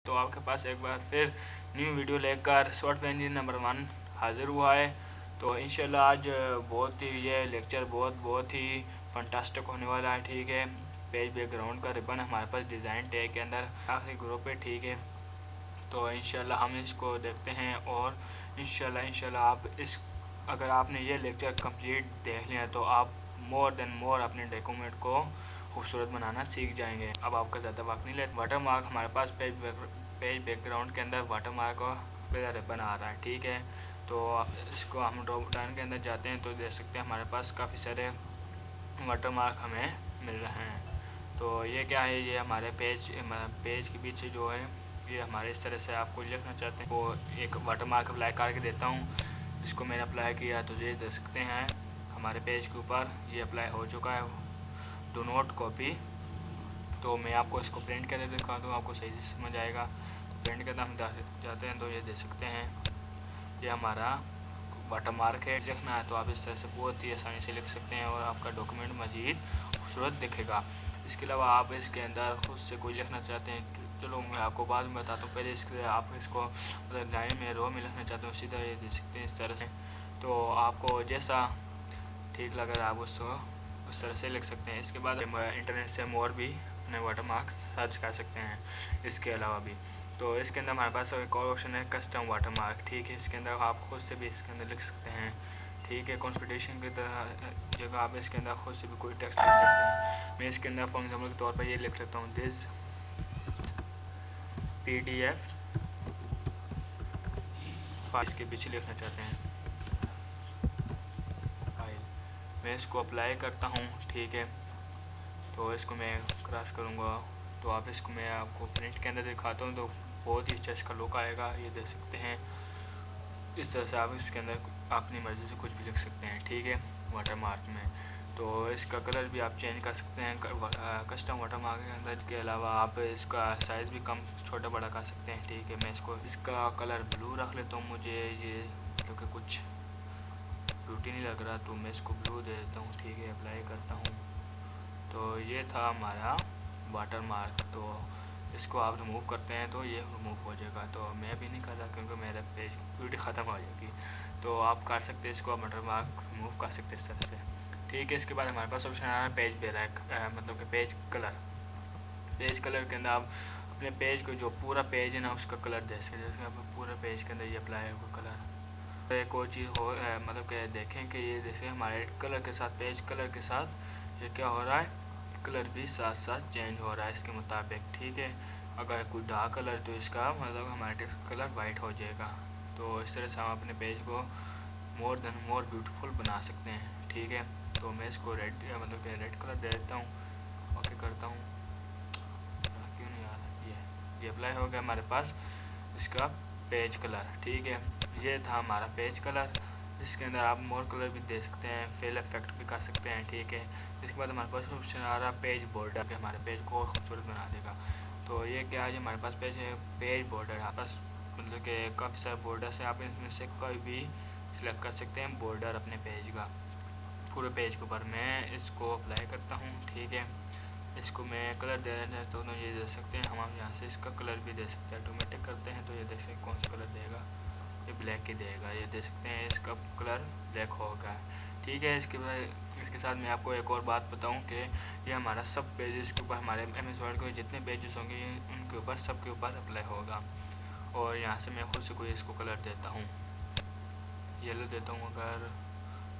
तो आपके पास एक बार फिर न्यू वीडियो लेकर सॉफ्टवेयर इंजीनियर नंबर 1 हाज़िर हुआ है। तो इंशाल्लाह आज बहुत ही ये लेक्चर बहुत ही फंटास्टिक होने वाला है। ठीक है, पेज बैकग्राउंड का रिबन हमारे पास डिज़ाइन टैग के अंदर आखिरी ग्रुप है। ठीक है, तो इंशाल्लाह हम इसको देखते हैं और इंशाल्लाह आप इस अगर आपने ये लेक्चर कंप्लीट देख लिया तो आप मोर देन मोर अपने डॉक्यूमेंट को खूबसूरत बनाना सीख जाएंगे। अब आपका ज़्यादा वक्त नहीं लेते। वाटर मार्क हमारे पास पेज बैकग्राउंड के अंदर वाटर मार्क रिबन आ रहा है। ठीक है, तो इसको हम ड्रॉप डाउन के अंदर जाते हैं तो देख सकते हैं हमारे पास काफ़ी सारे वाटर मार्क हमें मिल रहे हैं। तो ये क्या है, ये हमारे पेज के पीछे जो है ये हमारे इस तरह से आपको लिखना चाहते हैं वो एक वाटर मार्क अप्लाई करके देता हूँ। इसको मैंने अप्लाई किया तो ये देख सकते हैं हमारे पेज के ऊपर ये अप्लाई हो चुका है, डू नॉट कॉपी। तो मैं आपको इसको प्रिंट करके दिखा दूँ, आपको सही से समझ आएगा। तो प्रिंट करना हम जाते हैं तो ये देख सकते हैं ये हमारा वाटर मार्क है। लिखना है तो आप इस तरह से बहुत ही आसानी से लिख सकते हैं और आपका डॉक्यूमेंट मज़ीद खूबसूरत दिखेगा। इसके अलावा आप इसके अंदर खुद से कोई लिखना चाहते हैं, चलो मैं आपको बाद में बताता हूँ। पहले इसके आप इसको मतलब लाइन में रो में लिखना चाहते हो उसी तरह ये देख सकते हैं इस तरह से। तो आपको जैसा ठीक लग रहा है आप उसको उस तरह से लिख सकते हैं। इसके बाद इंटरनेट से हम और भी अपने वाटर मार्क्स सर्च कर सकते हैं इसके अलावा भी। तो इसके अंदर हमारे पास एक और ऑप्शन है कस्टम वाटर मार्क। ठीक है, इसके अंदर आप खुद से भी इसके अंदर लिख सकते हैं। ठीक है, कॉन्फ़िगरेशन की तरह जगह आप इसके अंदर खुद से भी कोई टेक्स्ट लिख सकते हैं। मैं इसके अंदर फॉर एग्जाम्पल के तौर पर ये लिख लेता हूँ, दिस PDF फाइल के पीछे लिखना चाहते हैं फाइल। मैं इसको अप्लाई करता हूँ। ठीक है, तो इसको मैं क्रॉस करूँगा तो आप इसको मैं आपको प्रिंट के अंदर दिखाता हूँ तो बहुत ही अच्छा इसका लुक आएगा। ये देख सकते हैं इस तरह से आप इसके अंदर अपनी मर्ज़ी से कुछ भी लिख सकते हैं। ठीक है, वाटर मार्क में तो इसका कलर भी आप चेंज कर सकते हैं कस्टम वाटर मार्क के अंदर। के अलावा आप इसका साइज़ भी कम छोटा बड़ा कर सकते हैं। ठीक है, मैं इसका कलर ब्लू रख लेता हूँ, मुझे ये क्योंकि कुछ ब्यूटी नहीं लग रहा तो मैं इसको ब्लू दे देता हूँ। ठीक है, अप्लाई करता हूँ। तो ये था हमारा वाटर मार्क। तो इसको आप रिमूव करते हैं तो ये रिमूव हो जाएगा। तो मैं अभी नहीं कर रहा क्योंकि मेरा पेज ब्यूटी ख़त्म हो जाएगी। तो आप कर सकते हैं इसको, आप वाटर मार्क रिमूव कर सकते हैं इस तरह से। ठीक है, इसके बाद हमारे पास ऑप्शन आ रहा है पेज ब्लैक, मतलब कि पेज कलर। पेज कलर के अंदर आप अपने पेज को जो पूरा पेज है ना उसका कलर दे सकते हैं। जैसे आप पूरे पेज के अंदर ये अप्लाई होगा कलर। तो एक और चीज़ हो मतलब कि देखें कि ये जैसे हमारे कलर के साथ पेज कलर के साथ ये क्या हो रहा है, कलर भी साथ साथ चेंज हो रहा है इसके मुताबिक। ठीक है, अगर कोई डार्क कलर तो इसका मतलब हमारा टेक्स्ट कलर वाइट हो जाएगा। तो इस तरह से हम अपने पेज को मोर देन मोर ब्यूटीफुल बना सकते हैं। ठीक है, तो मैं इसको रेड मतलब कि रेड कलर दे देता हूँ। ओके करता हूँ, क्यों नहीं आ रहा, ये अप्लाई हो गया हमारे पास इसका पेज कलर। ठीक है, ये था हमारा पेज कलर। इसके अंदर आप मोर कलर भी दे सकते हैं, फिल इफेक्ट भी कर सकते हैं। ठीक है, इसके बाद हमारे पास ऑप्शन आ रहा है पेज बॉर्डर, हमारे पेज को और खूबसूरत बना देगा। तो ये क्या है, हमारे पास पेज बॉर्डर है। पास मतलब कि काफ़ी सारे बॉर्डर है, आप इनमें से कोई भी सिलेक्ट कर सकते हैं बॉर्डर अपने पेज का पूरे पेज के ऊपर। मैं इसको अप्लाई करता हूँ। ठीक है, इसको मैं कलर देना चाहता हूँ तो ये दे सकते हैं। हम यहाँ से इसका कलर भी दे सकते हैं, ऑटोमेटिक करते हैं तो ये देख सकते हैं कौन सा कलर देगा, ये ब्लैक ही देगा। ये देख सकते हैं इसका कलर ब्लैक होगा। ठीक है, इसके साथ मैं आपको एक और बात बताऊं कि ये हमारा सब पेजेस के ऊपर हमारे MS वर्ड के जितने पेजेस होंगे उनके ऊपर सब के ऊपर अप्लाई होगा। और यहाँ से मैं खुद से कोई इसको कलर देता हूँ, येलो देता हूँ। अगर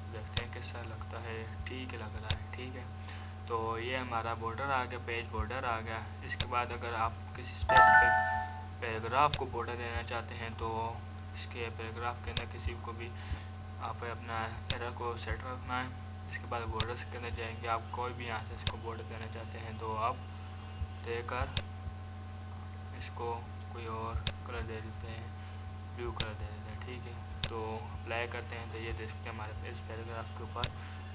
देखते हैं कैसा लगता है, ठीक है लग रहा है। ठीक है, तो ये हमारा बॉर्डर आ गया, पेज बॉर्डर आ गया। इसके बाद अगर आप किसी स्पेसिफिक पैराग्राफ को बॉर्डर देना चाहते हैं तो इसके पैराग्राफ के अंदर किसी को भी आप अपना एरर को सेट रखना है। इसके बाद बॉर्डर्स के अंदर जाएंगे, आप कोई भी यहाँ से इसको बॉर्डर देना चाहते हैं तो आप देकर इसको कोई और कलर दे देते हैं, ब्लू कलर दे देते हैं। ठीक है, तो अप्लाई करते हैं तो ये देख सकते हैं हमारे इस पैराग्राफ के ऊपर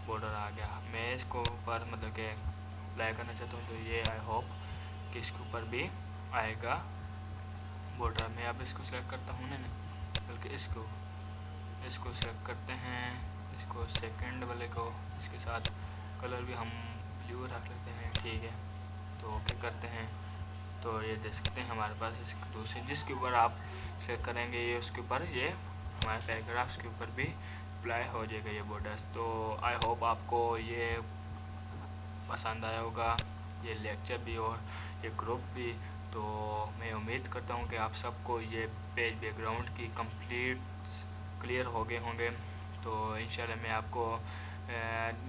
बॉर्डर आ गया। मैं इसको ऊपर मतलब कि अप्लाई करना चाहता हूँ तो ये आई होप कि इसके ऊपर भी आएगा बॉर्डर। मैं अब इसको सिलेक्ट करता हूँ ना, बल्कि इसको सिलेक्ट करते हैं, इसको सेकंड वाले को, इसके साथ कलर भी हम ब्लू रख लेते हैं। ठीक है, तो ओके करते हैं। तो ये देख सकते हैं हमारे पास इसके दूसरे जिसके ऊपर आप सेट करेंगे ये उसके ऊपर ये हमारे पैराग्राफ्स के ऊपर भी अप्लाई हो जाएगा ये बॉर्डर्स। तो आई होप आपको ये पसंद आया होगा, ये लेक्चर भी और ये ग्रुप भी। तो मैं उम्मीद करता हूँ कि आप सबको ये पेज बैकग्राउंड की कंप्लीट क्लियर हो गए होंगे। तो इंशाल्लाह मैं आपको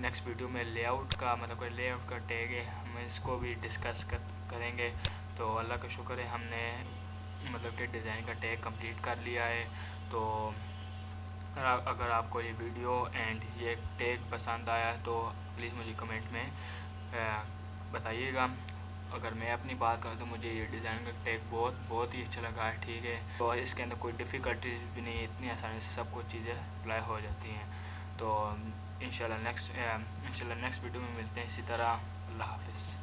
नेक्स्ट वीडियो में लेआउट का मतलब कोई लेआउट का टैग है हम इसको भी डिस्कस करेंगे। तो अल्लाह का शुक्र है हमने मतलब कि डिज़ाइन का टैग कंप्लीट कर लिया है। तो अगर आपको ये वीडियो एंड ये टैग पसंद आया तो प्लीज़ मुझे कमेंट में बताइएगा। अगर मैं अपनी बात करूँ तो मुझे ये डिज़ाइन का टैग बहुत ही अच्छा लगा है, ठीक है। तो इसके अंदर कोई डिफ़िकल्टीज भी नहीं, इतनी आसानी से सब कुछ चीज़ें अप्लाई हो जाती हैं। तो इंशाल्लाह नेक्स्ट वीडियो में मिलते हैं इसी तरह। अल्लाह हाफिज़।